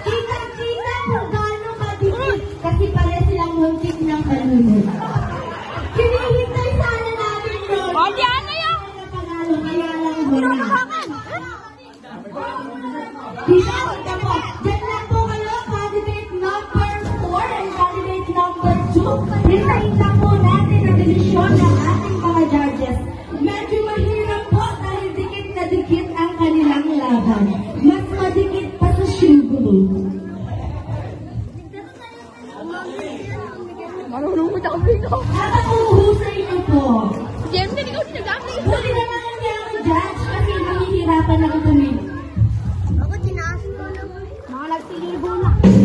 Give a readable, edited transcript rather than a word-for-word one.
Kita-kita kung gaano kadikit kasi pare silang muntik ng kalunod. Hinihintay sana natin yun. O, di ano yung? Panalo, kaya lang wala. Dito, ito po. Diyan lang po kayo, candidate number 4 and candidate number 2. Hintayin lang po natin ang desisyon ng ating mga judges. Medyo mahirap po dahil dikit na dikit ang kanilang laban. Mas madikit pa sa Shugulu. Marunong mo ako dito. At ang uhusay niyo po. Siyempre, ikaw sinagamit. Huli na lang hindi ako judge kasi mahihirapan ako tumingin. Ako, tinaas ko lang. Mga nagsilibo na.